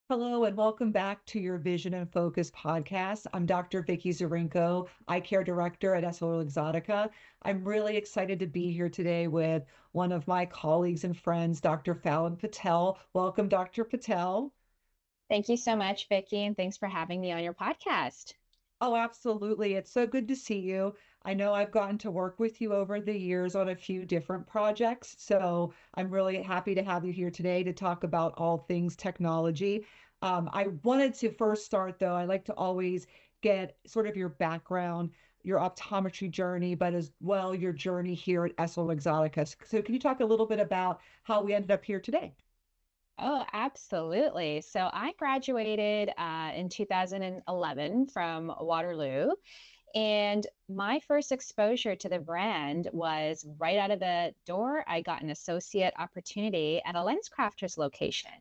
Hello and welcome back to your Vision and Focus podcast. I'm Dr. Vicky Zarinko, Eye Care Director at EssilorLuxottica. I'm really excited to be here today with one of my colleagues and friends, Dr. Fallon Patel. Welcome, Dr. Patel. Thank you so much, Vicky, and thanks for having me on your podcast. Oh, absolutely. It's so good to see you. I know I've gotten to work with you over the years on a few different projects, so I'm really happy to have you here today to talk about all things technology. I wanted to first start, though, I like to always get sort of your background, your optometry journey, but as well your journey here at EssilorLuxottica. So can you talk a little bit about how we ended up here today? Oh, absolutely. So I graduated in 2011 from Waterloo, and my first exposure to the brand was right out of the door. I got an associate opportunity at a LensCrafters location.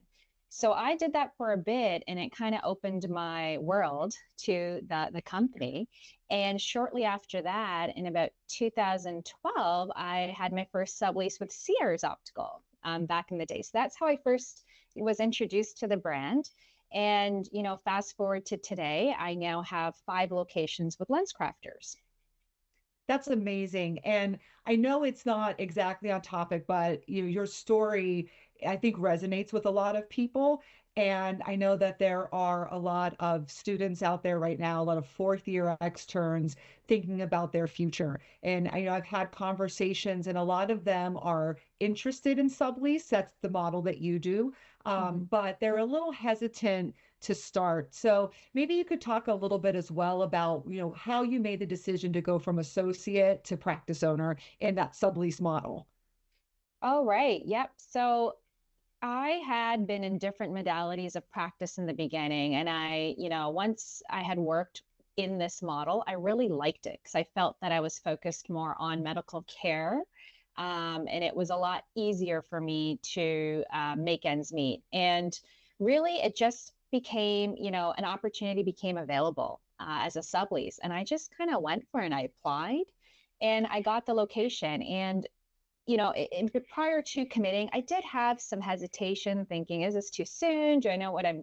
So I did that for a bit, and it kind of opened my world to the company. And shortly after that, in about 2012, I had my first sublease with Sears Optical back in the day. So that's how I first was introduced to the brand. And, fast forward to today, I now have 5 locations with LensCrafters. That's amazing. And I know it's not exactly on topic, but your story, I think, resonates with a lot of people. And I know that there are a lot of students out there right now, a lot of fourth year externs thinking about their future. And I've had conversations, and a lot of them are interested in sublease. That's the model that you do. Mhm. But they're a little hesitant to start. So maybe you could talk a little bit as well about, how you made the decision to go from associate to practice owner in that sublease model. Oh, right. Yep. So I had been in different modalities of practice in the beginning. And once I had worked in this model, I really liked it because I felt that I was focused more on medical care. And it was a lot easier for me to make ends meet. And really, it just became, an opportunity became available as a sublease. And I just kind of went for it and I applied and I got the location. And prior to committing, I did have some hesitation thinking, is this too soon? Do I know what how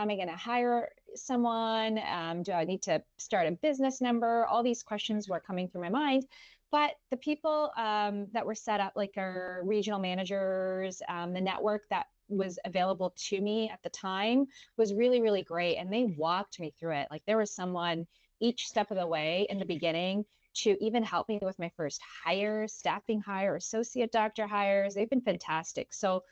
am I going to hire someone? Do I need to start a business number? All these questions were coming through my mind. But the people that were set up, like our regional managers, the network that was available to me at the time was really, really great. And they walked me through it. Like there was someone each step of the way in the beginning to even help me with my first hires, staffing hire, associate doctor hires. They've been fantastic. So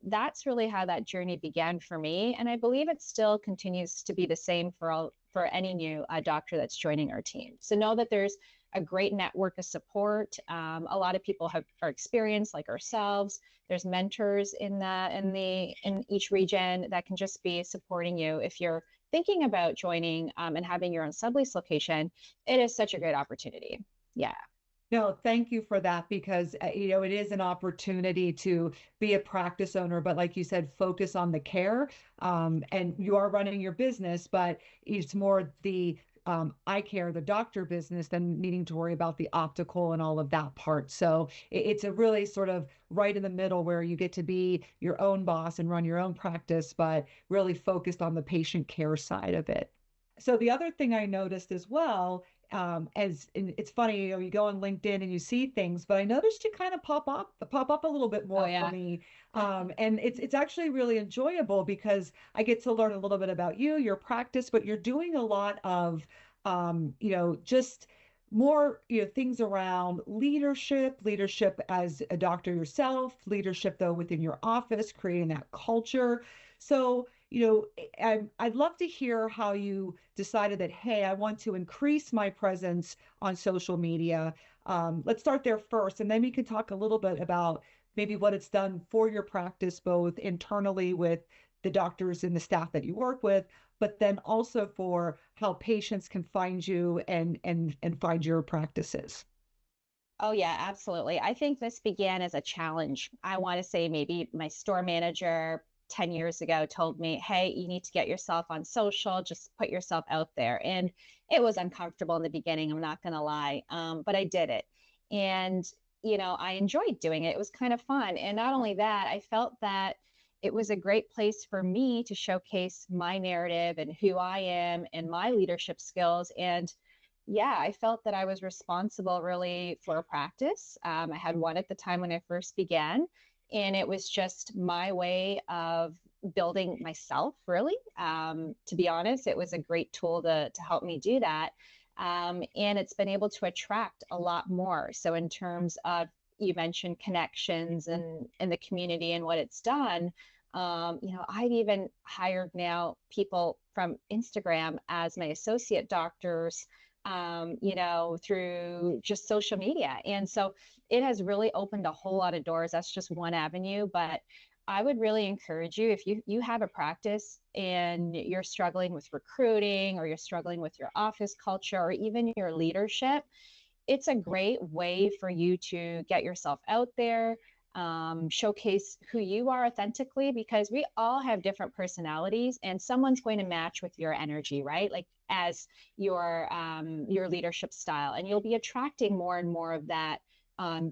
that's really how that journey began for me, and I believe it still continues to be the same for any new doctor that's joining our team. So know that there's a great network of support. A lot of people are experienced, like ourselves. There's mentors in each region that can just be supporting you if you're thinking about joining and having your own sublease location. It is such a great opportunity. Yeah. No, thank you for that because it is an opportunity to be a practice owner, but like you said, focus on the care. And you are running your business, but it's more the eye care, the doctor business, than needing to worry about the optical and all of that part. So it's a really sort of right in the middle where you get to be your own boss and run your own practice, but really focused on the patient care side of it. So the other thing I noticed as well, as and it's funny, you go on LinkedIn and you see things, but I noticed you kind of pop up a little bit Oh, more for yeah. me. And it's actually really enjoyable because I get to learn a little bit about you, your practice, but you're doing a lot of just more, things around leadership as a doctor yourself, leadership though within your office, creating that culture. So, I'd love to hear how you decided that, hey, I want to increase my presence on social media. Let's start there first, and then we can talk a little bit about maybe what it's done for your practice, both internally with the doctors and the staff that you work with, but then also for how patients can find you and find your practices. Oh, yeah, absolutely. I think this began as a challenge. I want to say maybe my store manager 10 years ago told me, hey, you need to get yourself on social, just put yourself out there. And it was uncomfortable in the beginning, I'm not going to lie, but I did it. And, I enjoyed doing it. It was kind of fun. And not only that, I felt that it was a great place for me to showcase my narrative and who I am and my leadership skills. And yeah, I felt that I was responsible really for a practice. I had one at the time when I first began, and it was just my way of building myself, really. To be honest, it was a great tool to help me do that. And it's been able to attract a lot more. So, in terms of, you mentioned connections and the community and what it's done. I've even hired now people from Instagram as my associate doctors, through just social media. And so it has really opened a whole lot of doors. That's just one avenue. But I would really encourage you, if you have a practice and you're struggling with recruiting, or you're struggling with your office culture, or even your leadership, it's a great way for you to get yourself out there, showcase who you are authentically, because we all have different personalities, and someone's going to match with your energy, right? Like, as your leadership style, and you'll be attracting more and more of that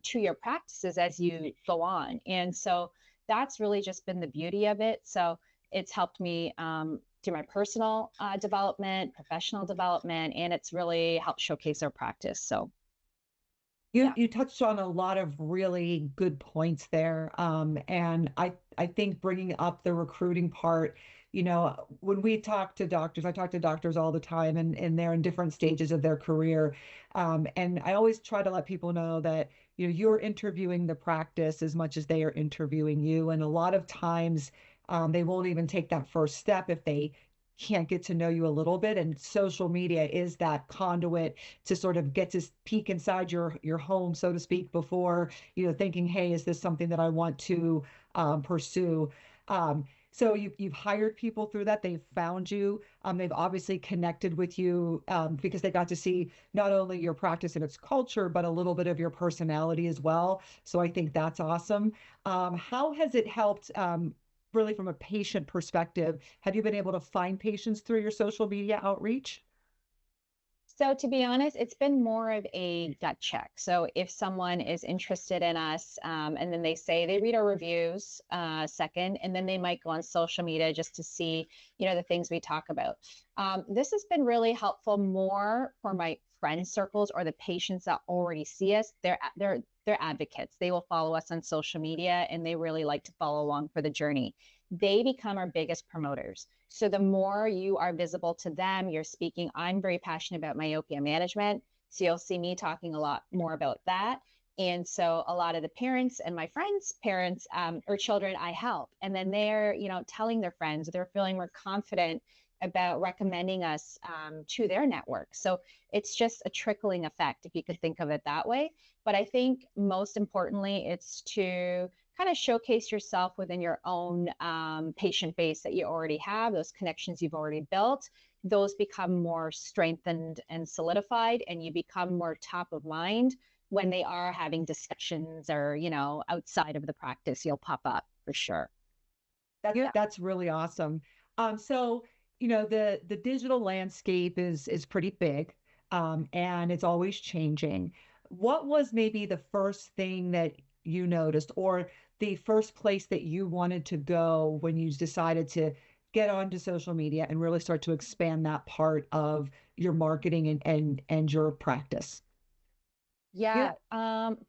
to your practices as you go on. And so that's really just been the beauty of it. So it's helped me through my personal development, professional development, and it's really helped showcase our practice. So You yeah. you touched on a lot of really good points there. And I think bringing up the recruiting part, when we talk to doctors, I talk to doctors all the time, and they're in different stages of their career. And I always try to let people know that, you're interviewing the practice as much as they are interviewing you. And a lot of times, they won't even take that first step if they can't get to know you a little bit. And social media is that conduit to sort of get to peek inside your home, so to speak, before, thinking, hey, is this something that I want to pursue? So you've hired people through that. They've found you. They've obviously connected with you because they got to see not only your practice and its culture, but a little bit of your personality as well. So I think that's awesome. How has it helped, really from a patient perspective? Have you been able to find patients through your social media outreach? So to be honest, it's been more of a gut check. So if someone is interested in us, and then they say they read our reviews second, and then they might go on social media just to see, the things we talk about. This has been really helpful more for my friend circles or the patients that already see us. They're advocates. They will follow us on social media, and they really like to follow along for the journey. They become our biggest promoters. So the more you are visible to them, you're speaking. I'm very passionate about myopia management. So you'll see me talking a lot more about that. And so a lot of the parents and my friends' parents, or children, I help. And then they're, telling their friends, they're feeling more confident about recommending us to their network. So it's just a trickling effect, if you could think of it that way. But I think most importantly, it's to kind of showcase yourself within your own patient base that you already have, those connections you've already built. Those become more strengthened and solidified, and you become more top of mind when they are having discussions, or, outside of the practice, you'll pop up for sure. That's Yeah. that's really awesome. So the digital landscape is pretty big, and it's always changing. What was maybe the first thing that you noticed, or the first place that you wanted to go when you decided to get onto social media and really start to expand that part of your marketing and your practice? Yeah,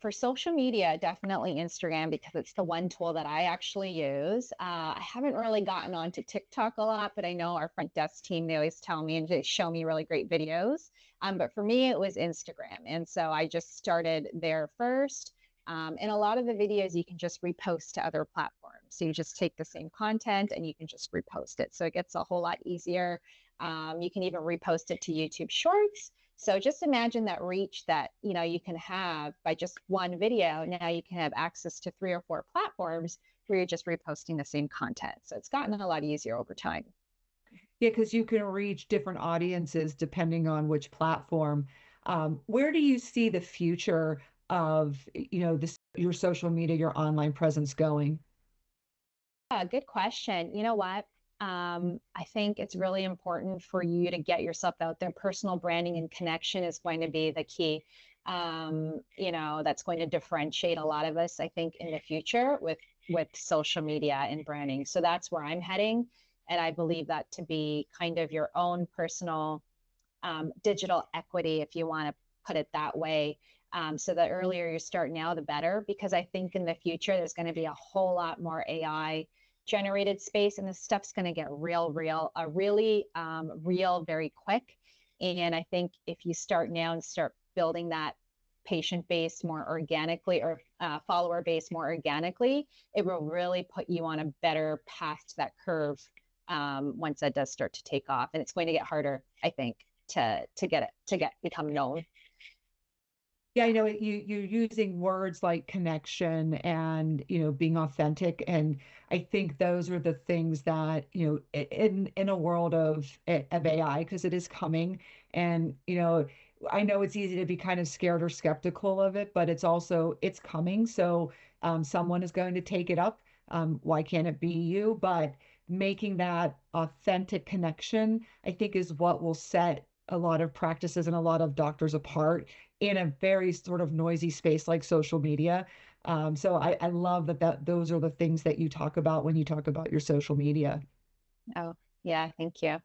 for social media, definitely Instagram, because it's the one tool that I actually use. I haven't really gotten onto TikTok a lot, but I know our front desk team, they always tell me and they show me really great videos. But for me, it was Instagram. And so I just started there first. And a lot of the videos you can just repost to other platforms. So you just take the same content and you can just repost it. So it gets a whole lot easier. You can even repost it to YouTube Shorts. So just imagine that reach that, you can have by just one video. Now you can have access to 3 or 4 platforms where you're just reposting the same content. So it's gotten a lot easier over time. Yeah, because you can reach different audiences depending on which platform. Where do you see the future of, your social media, your online presence going? Yeah, good question. You know what? I think it's really important for you to get yourself out there. Personal branding and connection is going to be the key. That's going to differentiate a lot of us, I think, in the future with with social media and branding. So that's where I'm heading. And I believe that to be kind of your own personal digital equity, if you want to put it that way. So the earlier you start now, the better, because I think in the future, there's going to be a whole lot more AI generated space, and this stuff's going to get really real very quick. And I think if you start now and start building that patient base more organically, or follower base more organically, it will really put you on a better path to that curve once that does start to take off. And it's going to get harder, I think, to get it to get become known. Yeah, you're using words like connection and, being authentic. And I think those are the things that, in a world of AI, because it is coming. And, I know it's easy to be kind of scared or skeptical of it, but it's coming. So someone is going to take it up. Why can't it be you? But making that authentic connection, I think, is what will set a lot of practices and a lot of doctors apart in a very sort of noisy space like social media. So I love that those are the things that you talk about when you talk about your social media. Oh, yeah, thank you.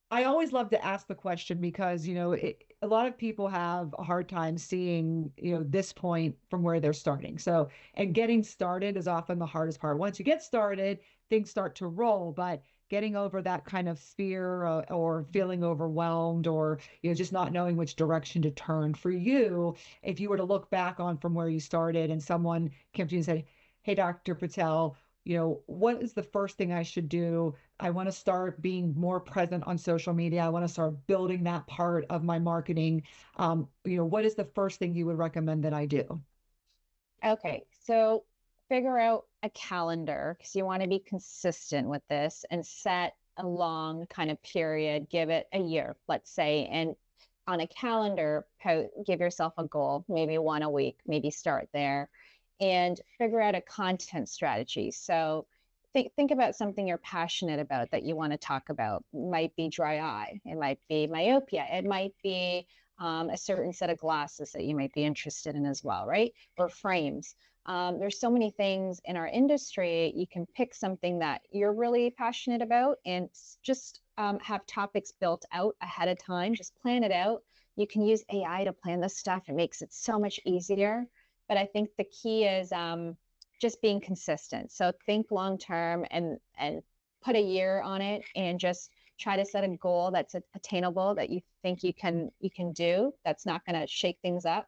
I always love to ask the question because, a lot of people have a hard time seeing, this point from where they're starting. So, and getting started is often the hardest part. Once you get started, things start to roll, but getting over that kind of fear or feeling overwhelmed or, just not knowing which direction to turn for you, if you were to look back on from where you started and someone came to you and said, "Hey, Dr. Patel, what is the first thing I should do? I want to start being more present on social media. I want to start building that part of my marketing. What is the first thing you would recommend that I do?" Okay, so figure out a calendar because you want to be consistent with this and set a long kind of period, give it a year, let's say, and on a calendar, give yourself a goal, maybe one a week, maybe start there and figure out a content strategy. So think about something you're passionate about that you want to talk about. It might be dry eye, it might be myopia, it might be a certain set of glasses that you might be interested in as well, right? Or frames. There's so many things in our industry. You can pick something that you're really passionate about and just have topics built out ahead of time. Just plan it out. You can use AI to plan this stuff. It makes it so much easier. But I think the key is just being consistent. So think long term and put a year on it and just try to set a goal that's attainable that you think you can do. That's not going to shake things up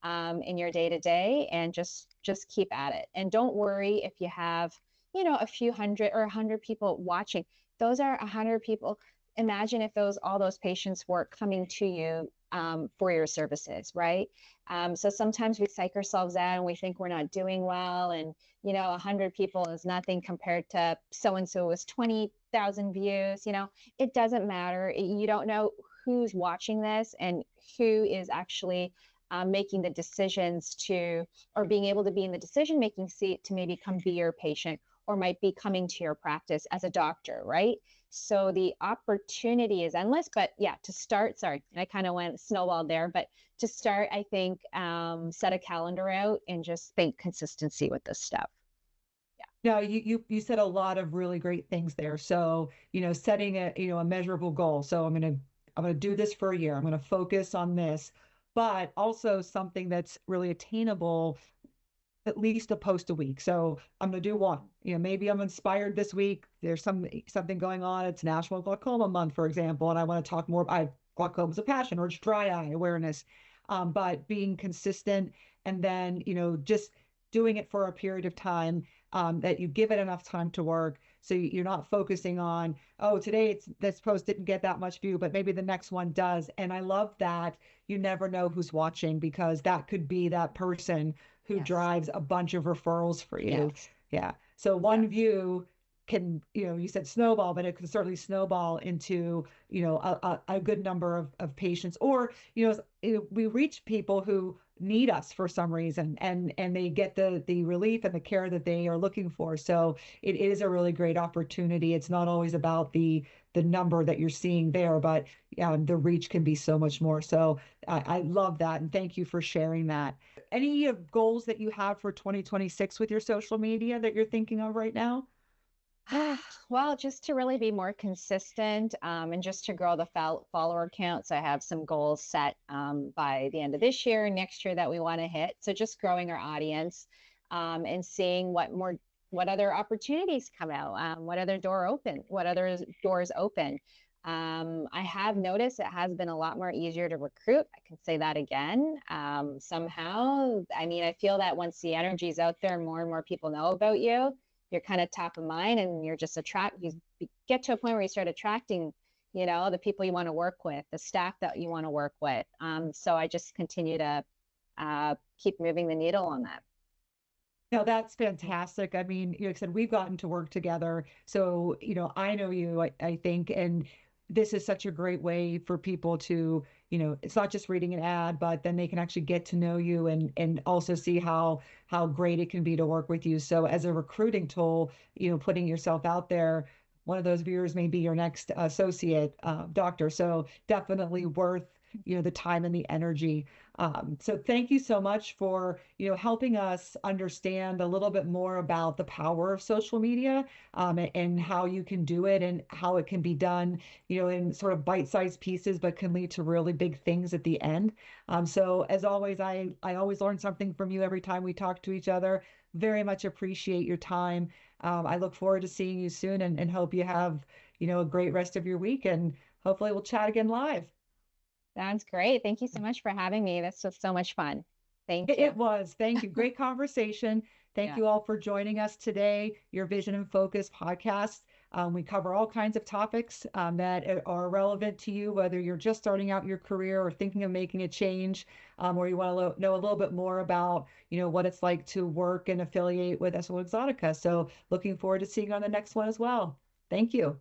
in your day to day, and just keep at it. And don't worry if you have a few hundred or 100 people watching. Those are 100 people. Imagine if all those patients were coming to you for your services, right? So sometimes we psych ourselves out and we think we're not doing well, and 100 people is nothing compared to so and so was 20,000 views. It doesn't matter. You don't know who's watching this and who is actually making the decisions or being able to be in the decision making seat to maybe come be your patient or might be coming to your practice as a doctor, right? So the opportunity is endless. But yeah, to start, sorry, I kind of went snowball there, but to start, I think set a calendar out and just think consistency with this stuff. No, you said a lot of really great things there. So, setting a measurable goal. So I'm gonna do this for a year. I'm gonna focus on this, but also something that's really attainable, at least a post a week. So I'm gonna do one. Maybe I'm inspired this week. There's something going on. It's National Glaucoma Month, for example, and I want to talk more. Glaucoma's a passion, or it's dry eye awareness. But being consistent, and then just doing it for a period of time, that you give it enough time to work. So you're not focusing on, oh, today this post didn't get that much view, but maybe the next one does. And I love that you never know who's watching, because that could be that person who Yes. drives a bunch of referrals for you. Yes. Yeah. So one Yes. view can, you said snowball, but it can certainly snowball into, a good number of patients. Or, we reach people who need us for some reason, and they get the relief and the care that they are looking for. So it is a really great opportunity. It's not always about the number that you're seeing there, but the reach can be so much more. So I love that, and thank you for sharing that. Any goals that you have for 2026 with your social media that you're thinking of right now? Well, just to really be more consistent and just to grow the follower counts, I have some goals set by the end of this year and next year that we want to hit. So just growing our audience and seeing what other opportunities come out, what other doors open. I have noticed it has been a lot more easier to recruit. I can say that again. Somehow, I mean, I feel that once the energy is out there, more and more people know about you, you're kind of top of mind, and you get to a point where you start attracting, the people you want to work with, the staff that you want to work with. So I just continue to keep moving the needle on that. No, that's fantastic. I mean, like I said, we've gotten to work together. So, I know you, I think, and this is such a great way for people to, it's not just reading an ad, but then they can actually get to know you and also see how great it can be to work with you. So as a recruiting tool, putting yourself out there, one of those viewers may be your next associate doctor. So definitely worth, the time and the energy. So thank you so much for, helping us understand a little bit more about the power of social media, and how you can do it and how it can be done, in sort of bite-sized pieces, but can lead to really big things at the end. So as always, I always learn something from you every time we talk to each other. Very much appreciate your time. I look forward to seeing you soon and hope you have, a great rest of your week, and hopefully we'll chat again live. Sounds great. Thank you so much for having me. This was so much fun. Thank It you. was. Thank you. Great conversation. Thank Yeah. you all for joining us today, your Vision and Focus podcast. We cover all kinds of topics that are relevant to you, whether you're just starting out your career or thinking of making a change, or you want to know a little bit more about, what it's like to work and affiliate with SO Exotica. So looking forward to seeing you on the next one as well. Thank you.